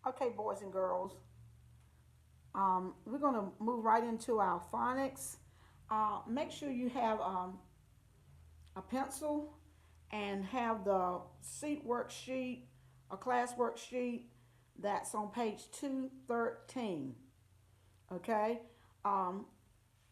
Okay, boys and girls, we're going to move right into our phonics. Make sure you have a pencil and have the seat worksheet, a class worksheet that's on page 213. Okay? Um,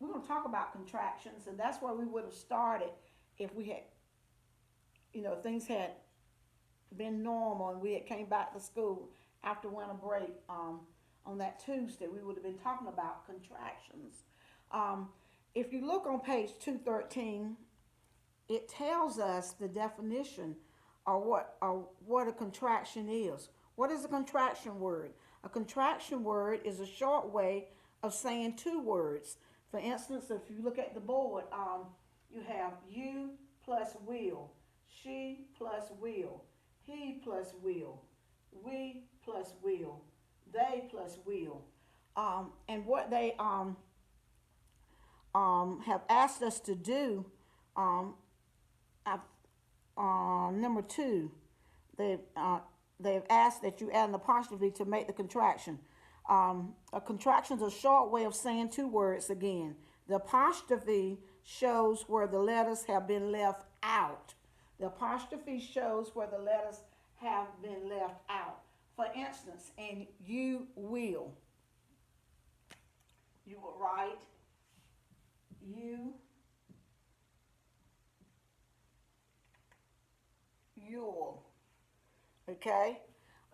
we're going to talk about contractions, and that's where we would have started if we had, things had been normal and we had came back to school after winter break on that Tuesday. We would have been talking about contractions. Um, if you look on page 213, it tells us the definition of what a contraction is. What is a contraction word? A contraction word is a short way of saying two words. For instance, if you look at the board, you have you plus will, she plus will, he plus will, we plus will, they plus will. And what they have asked us to do, um, number two, they they've asked that you add an apostrophe to make the contraction. A contraction is a short way of saying two words again. The apostrophe shows where the letters have been left out. The apostrophe shows where the letters have been left out. For instance, in you will, you would write you, you'll. Okay?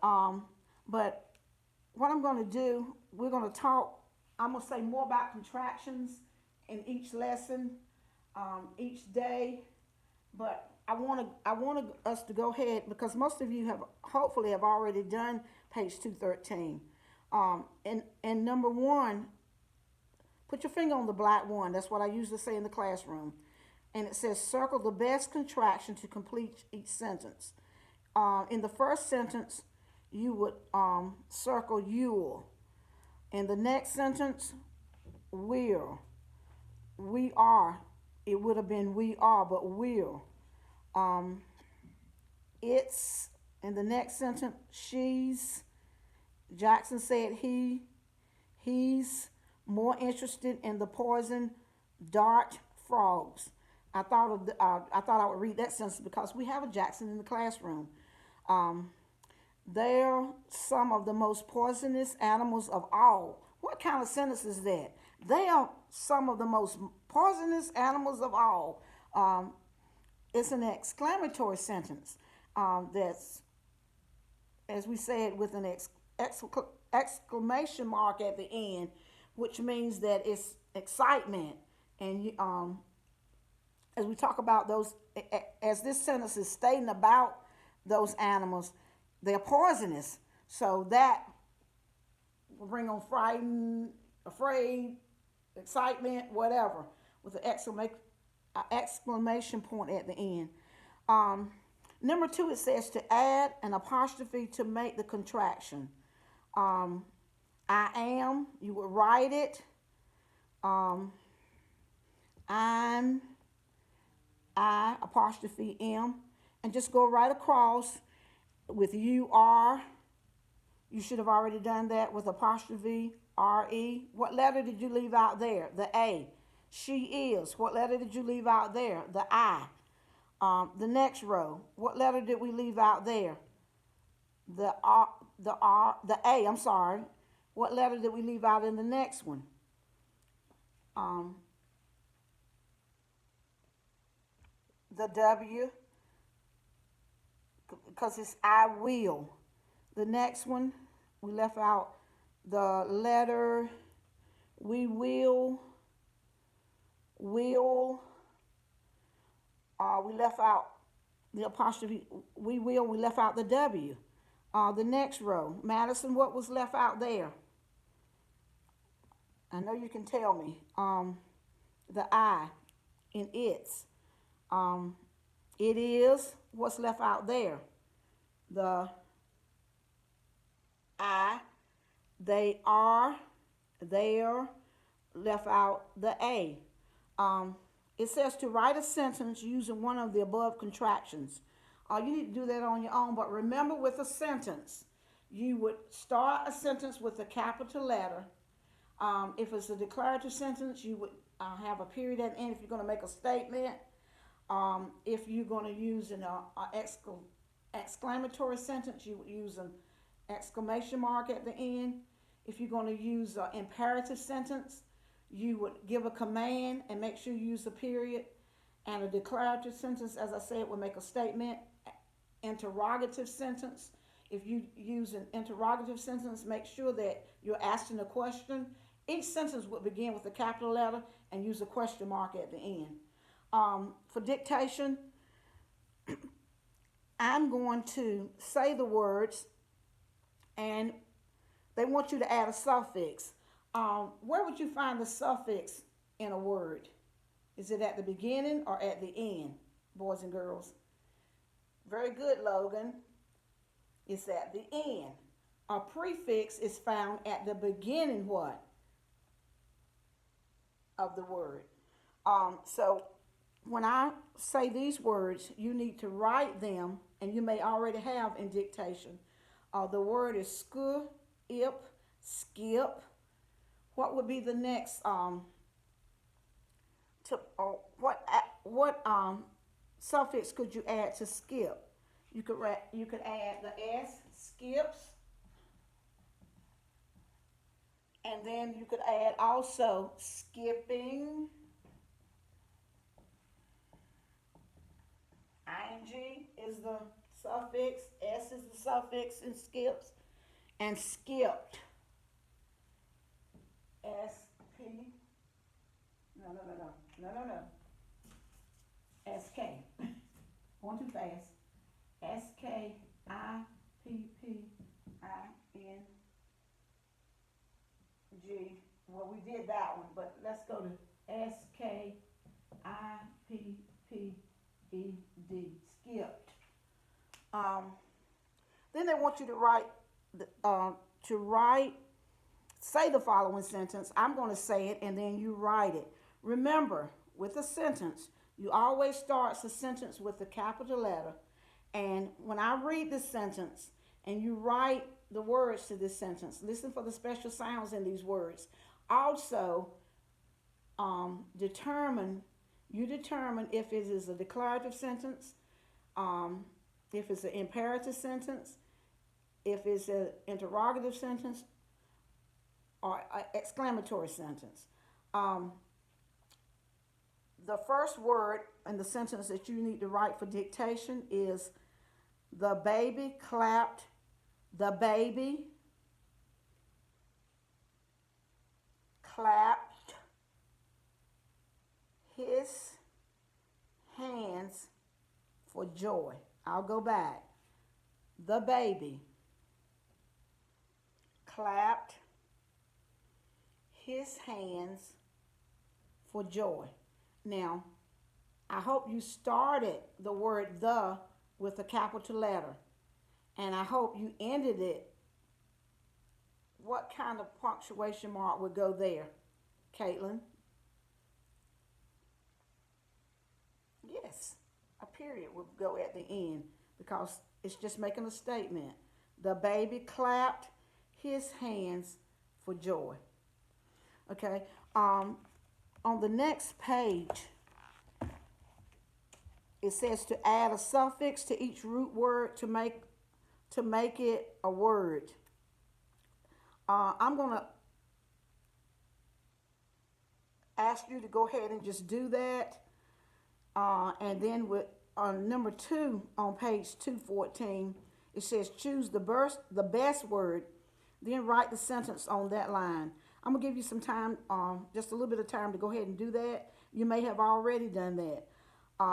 But what I'm going to do, we're going to talk, I'm going to say more about contractions in each lesson, each day. But I want us to go ahead because most of you have hopefully have already done page 213. And number one, put your finger on the black one. That's what I usually say in the classroom. And it says circle the best contraction to complete each sentence. In the first sentence, you would circle you'll. In the next sentence, will. We are. It would have been we are, but will. Um, it's. In the next sentence, she's. Jackson said he's more interested in the poison dart frogs. I thought I would read that sentence because we have a Jackson in the classroom. Um, they're some of the most poisonous animals of all. What kind of sentence is that? They are some of the most poisonous animals of all. It's an exclamatory sentence that's, as we said, with an exclamation mark at the end, which means that it's excitement. And as we talk about those, as this sentence is stating about those animals, they're poisonous. So that will bring on frightened, afraid, excitement, whatever, with an exclamation point at the end. Um, Number two, it says to add an apostrophe to make the contraction. Um, I am, you would write it. Um, I'm, I apostrophe am, and just go right across with you are. You should have already done that with apostrophe re. What letter did you leave out there? The a. She is. What letter did you leave out there? The I. The next row. What letter did we leave out there? The R. The R. The A. I'm sorry. What letter did we leave out in the next one? Um, the W, because it's I will. The next one, we left out the letter we will. We left out the apostrophe we will. We left out the W. The next row, Madison, what was left out there? I know you can tell me. The I in its. Um, it is. What's left out there? The I. They are. There. Left out the A. Um, it says to write a sentence using one of the above contractions. You need to do that on your own, but remember with a sentence, you would start a sentence with a capital letter. If it's a declarative sentence, you would have a period at the end if you're going to make a statement. If you're going to use an exclamatory sentence, you would use an exclamation mark at the end. If you're going to use an imperative sentence, you would give a command and make sure you use a period. And a declarative sentence, as I said, would make a statement. Interrogative sentence, if you use an interrogative sentence, make sure that you're asking a question. Each sentence would begin with a capital letter and use a question mark at the end. For dictation, I'm going to say the words, and they want you to add a suffix. Where would you find the suffix in a word? Is it at the beginning or at the end, boys and girls? Very good, Logan. It's at the end. A prefix is found at the beginning what? Of the word. So when I say these words, you need to write them, and you may already have in dictation. The word is skip. What would be the next? What suffix could you add to skip? You could add the s, skips, and then you could add also skipping. Ing is the suffix, s is the suffix in skips, and skipped. S-P, no. S-K, going too fast. S-K-I-P-P-I-N-G. Well, we did that one, but let's go to S-K-I-P-P-E-D, skipped. Then they want you to say the following sentence. I'm going to say it, and then you write it. Remember, with a sentence, you always start the sentence with a capital letter. And when I read this sentence and you write the words to this sentence, listen for the special sounds in these words. Also, determine if it is a declarative sentence, if it's an imperative sentence, if it's an interrogative sentence, or an exclamatory sentence. The first word in the sentence that you need to write for dictation is the baby clapped the baby clapped his hands for joy. I'll go back. The baby clapped his hands for joy. Now, I hope you started the word the with a capital letter. And I hope you ended it. What kind of punctuation mark would go there, Caitlin? Yes, a period would go at the end because it's just making a statement. The baby clapped his hands for joy. Okay. On the next page, it says to add a suffix to each root word to make it a word. I'm going to ask you to go ahead and just do that. And then with number 2 on page 214, it says choose the best word, then write the sentence on that line. I'm going to give you some time, just a little bit of time to go ahead and do that. You may have already done that.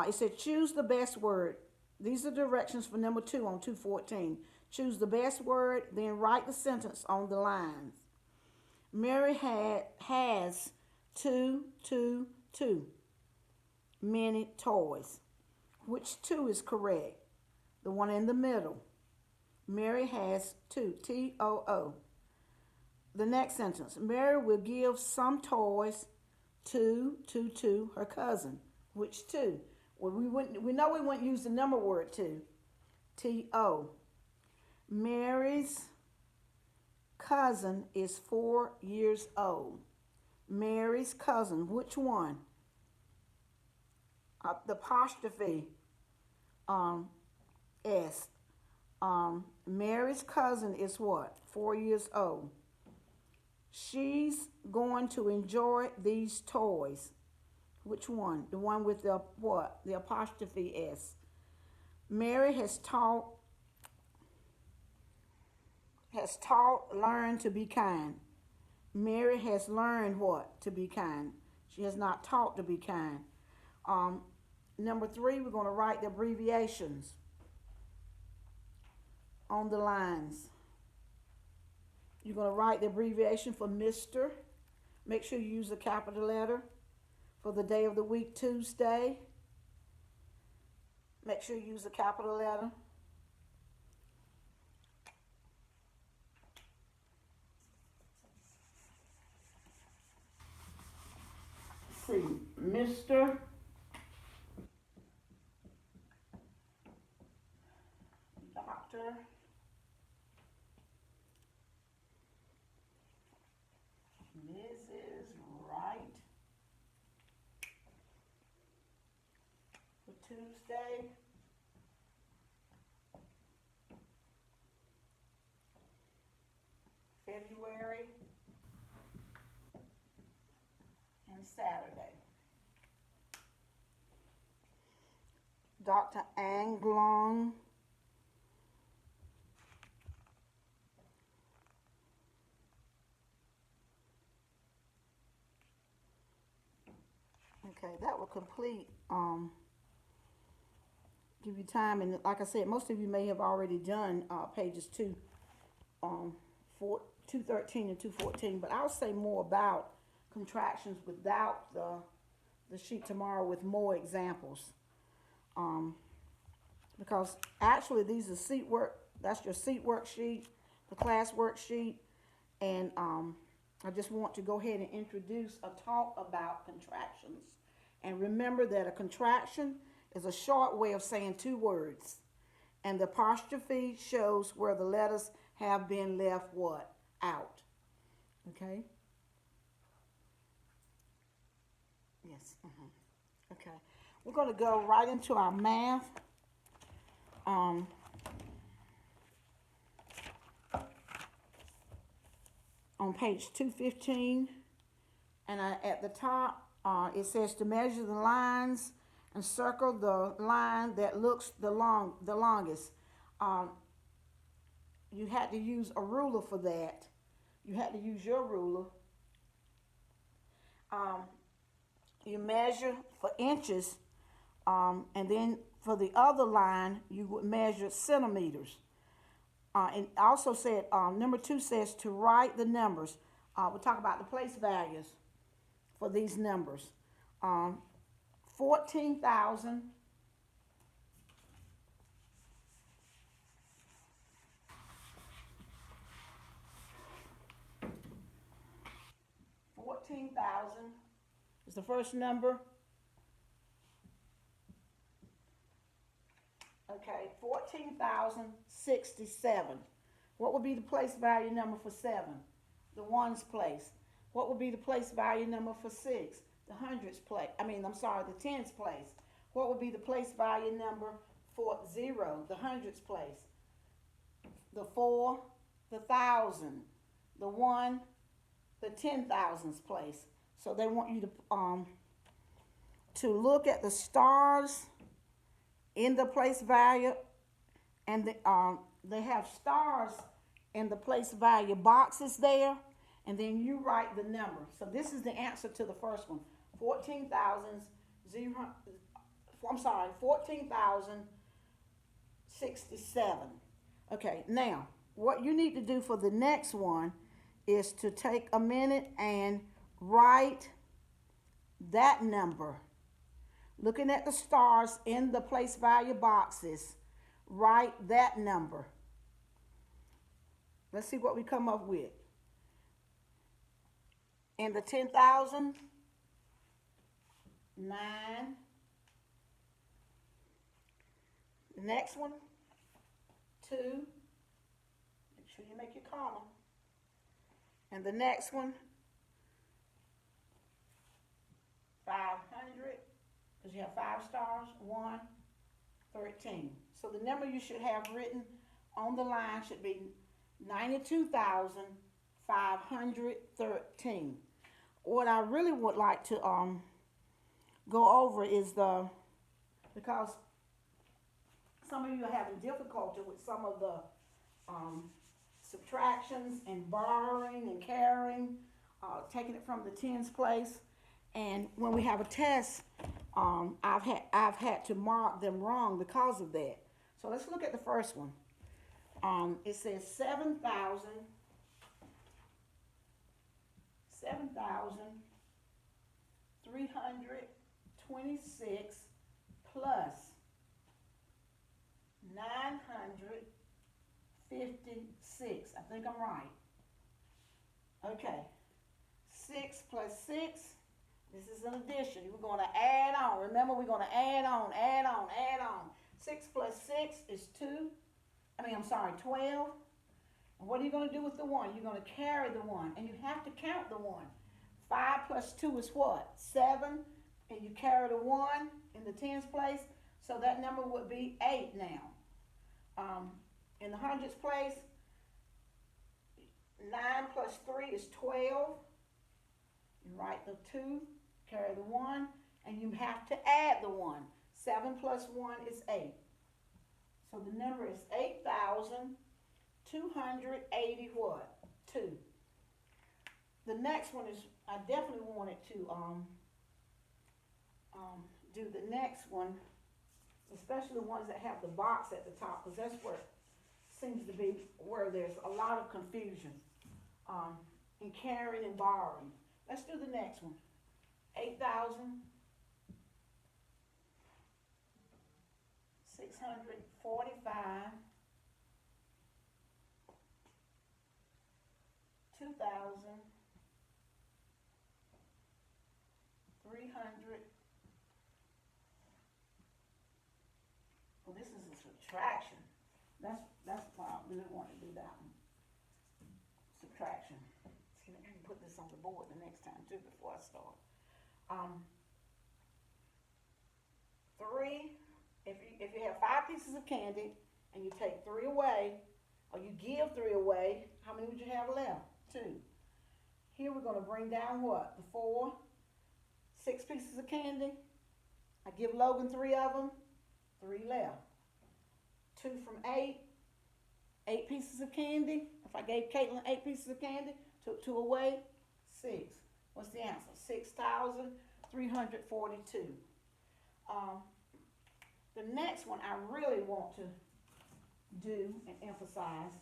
It said choose the best word. These are directions for number 2 on 214. Choose the best word, then write the sentence on the lines. Mary has two many toys. Which 2 is correct? The one in the middle. Mary has 2, T-O-O. The next sentence, Mary will give some toys to her cousin. Which 2? Well, we know we wouldn't use the number word 2. T-O. Mary's cousin is 4 years old. Mary's cousin, which one? The apostrophe S. Mary's cousin is what? 4 years old. She's going to enjoy these toys. Which one? The one with the what? The apostrophe S. Mary has taught, learned to be kind. Mary has learned what? To be kind. She has not taught to be kind. Number 3, we're going to write the abbreviations on the lines. You're going to write the abbreviation for Mr. Make sure you use a capital letter. For the day of the week, Tuesday. Make sure you use a capital letter. See, Mr. Doctor. Mrs. Wright. For Tuesday. February. And Saturday. Dr. Anglong. Okay, that will complete, give you time, and like I said, most of you may have already done pages 213 and 214, but I'll say more about contractions without the sheet tomorrow with more examples, because actually these are seat work. That's your seat worksheet, the class worksheet, and I just want to go ahead and introduce a talk about contractions. And remember that a contraction is a short way of saying 2 words. And the apostrophe shows where the letters have been left what? Out. Okay? Yes. Okay. We're going to go right into our math. On page 215, and at the top, it says to measure the lines and circle the line that looks the longest. You had to use a ruler for that. You had to use your ruler. You measure for inches, and then for the other line, you would measure centimeters. And also said, number 2 says to write the numbers. We'll talk about the place values for these numbers. 14,000. 14,000 is the first number. Okay, 14,067. What would be the place value number for 7? The ones place. What would be the place value number for 6? The hundreds place. The tens place. What would be the place value number for 0? The hundreds place. The 4, the thousand. The 1, the 10,000s place. So they want you to look at the stars in the place value, and they have stars in the place value boxes there, and then you write the number. So this is the answer to the first one. 14,067. Okay, now what you need to do for the next one is to take a minute and write that number. Looking at the stars in the place value boxes, write that number. Let's see what we come up with. In the 10,000, 9. The next one, 2. Make sure you make your comma. And the next one, 500, because you have 5 stars, 1, 13. So the number you should have written on the line should be 92,513. What I really would like to go over is because some of you are having difficulty with some of the subtractions and borrowing and carrying, taking it from the tens place. And when we have a test, I've had to mark them wrong because of that. So let's look at the first one. It says 7,326 plus 956. I think I'm right. Okay. 6 plus 6. This is an addition. We're going to add on. Remember, we're going to add on, add on, add on. 6 plus 6 is 12. And what are you going to do with the 1? You're going to carry the 1, and you have to count the 1. 5 plus 2 is what? 7, and you carry the 1 in the tens place, so that number would be 8 now. In the hundreds place, 9 plus 3 is 12. You write the 2, carry the 1, and you have to add the 1. 7 plus 1 is 8. So the number is 8,280 what? 2. The next one is, I definitely wanted to do the next one, especially the ones that have the box at the top, because that's where it seems to be where there's a lot of confusion in carrying and borrowing. Let's do the next one. 8,645, 2,300. Well, this is a subtraction. That's why I really want to do that one. Subtraction. See, let me put this on the board the next time too before I start. 3. If you have 5 pieces of candy and you take 3 away, or you give 3 away, how many would you have left? 2. Here we're going to bring down what? The 4. 6 pieces of candy. I give Logan 3 of them. 3 left. 2 from 8. 8 pieces of candy. If I gave Caitlin 8 pieces of candy, took 2 away, 6. What's the answer? 6,342. The next one I really want to do and emphasize.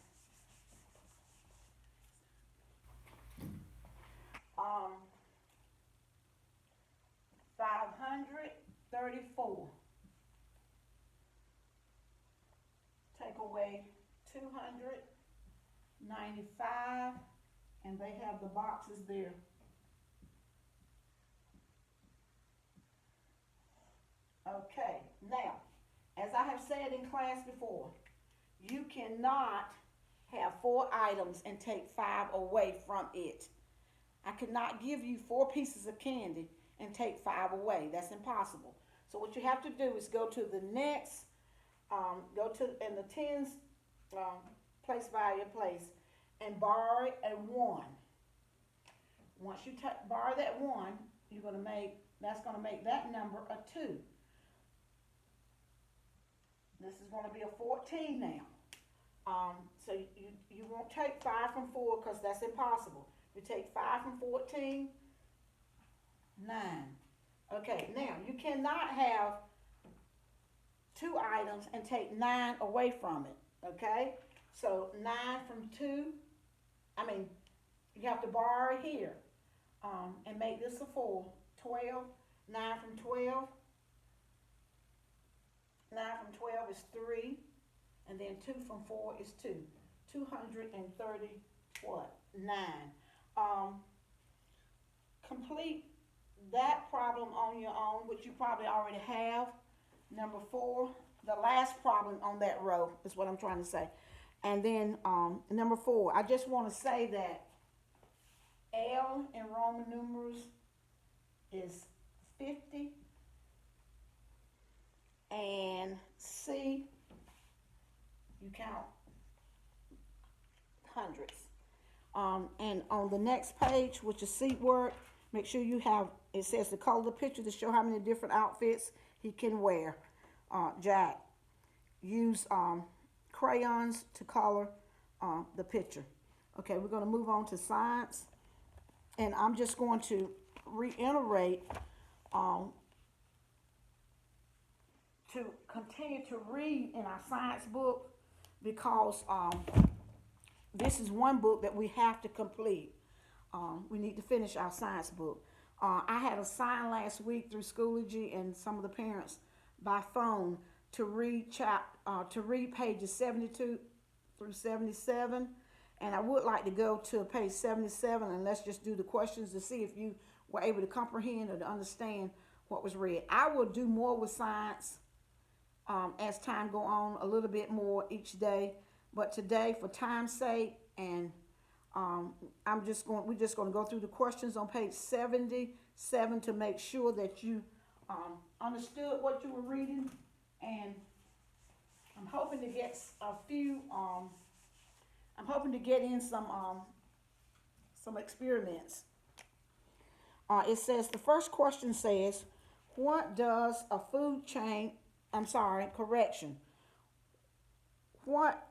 534. Take away 295, and they have the boxes there. Okay, now, as I have said in class before, you cannot have 4 items and take 5 away from it. I could not give you 4 pieces of candy and take 5 away. That's impossible. So what you have to do is go to the next, in the tens place value place, and borrow a 1. Once you borrow that 1, that's going to make that number a 2. This is going to be a 14 now. So you won't take 5 from 4 because that's impossible. You take 5 from 14, 9. Okay, now you cannot have 2 items and take 9 away from it. Okay, so 9 from 2. You have to borrow here and make this a 4. 12. 9 from 12. 9 from 12 is 3, and then 2 from 4 is 2. 230 what? 9. Complete that problem on your own, which you probably already have. Number 4, the last problem on that row is what I'm trying to say. And then number 4, I just want to say that L in Roman numerals is 50, and C, you count hundreds. And on the next page, which is seat work, make sure you have, it says to color the picture to show how many different outfits he can wear. Jack, use crayons to color the picture. Okay, we're going to move on to science. And I'm just going to reiterate to continue to read in our science book because this is one book that we have to complete. We need to finish our science book. I had assigned last week through Schoology and some of the parents by phone to read pages 72 through 77, and I would like to go to page 77 and let's just do the questions to see if you were able to comprehend or to understand what was read. I will do more with science as time go on, a little bit more each day, but today, for time's sake, and we're just going to go through the questions on page 77 to make sure that you understood what you were reading, and I'm hoping to get a few. I'm hoping to get in some experiments. It says the first question says, "What does a food chain?" I'm sorry, correction. What?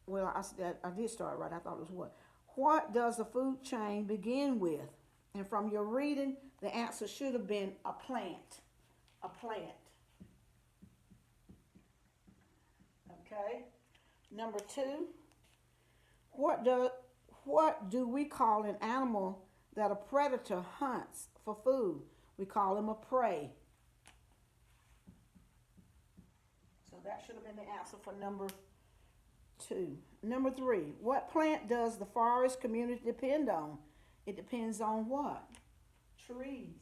Well, I did start right. I thought it was what. What does a food chain begin with? And from your reading, the answer should have been a plant. A plant. Okay. Number 2. What do we call an animal that a predator hunts for food? We call him a prey. So that should have been the answer for number 2. Number 3. What plant does the forest community depend on? It depends on what? Trees.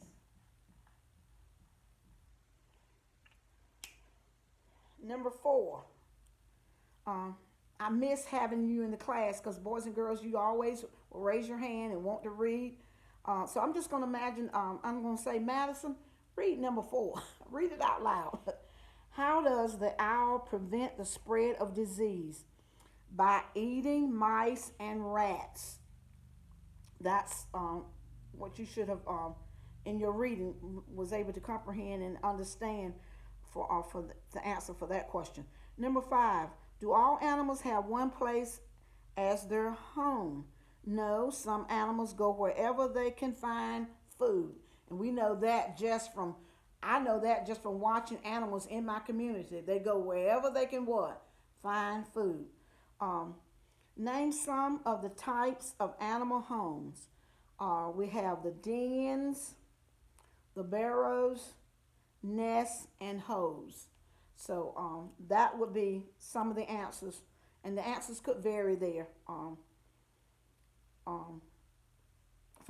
Number 4. I miss having you in the class because boys and girls, you always will raise your hand and want to read. So I'm just going to imagine, I'm going to say, Madison, read number 4. Read it out loud. How does the owl prevent the spread of disease? By eating mice and rats. That's what you should have, in your reading, was able to comprehend and understand for the answer for that question. Number 5. Do all animals have one place as their home? No, some animals go wherever they can find food. And we know that I know that just from watching animals in my community. They go wherever they can what? Find food. Name some of the types of animal homes. We have the dens, the barrows, nests, and holes. So that would be some of the answers, and the answers could vary there for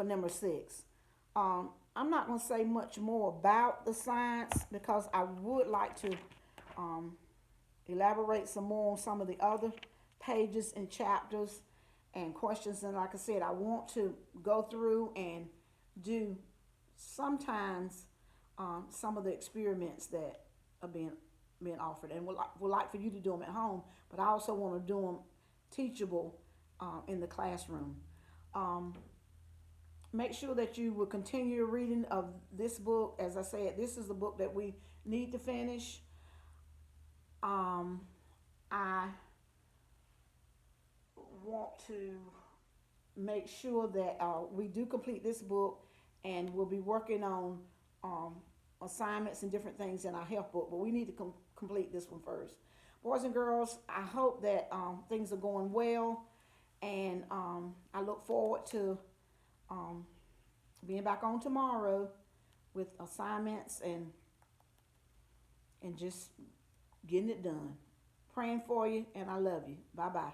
number 6. I'm not going to say much more about the science because I would like to elaborate some more on some of the other pages and chapters and questions. And like I said, I want to go through and do sometimes some of the experiments that are being offered, and would like for you to do them at home, but I also want to do them teachable in the classroom. Make sure that you will continue your reading of this book. As I said, this is the book that we need to finish. I want to make sure that we do complete this book, and we'll be working on assignments and different things in our health book, but we need to complete this one first. Boys and girls, I hope that things are going well, and I look forward to being back on tomorrow with assignments and just getting it done. Praying for you, and I love you. Bye-bye.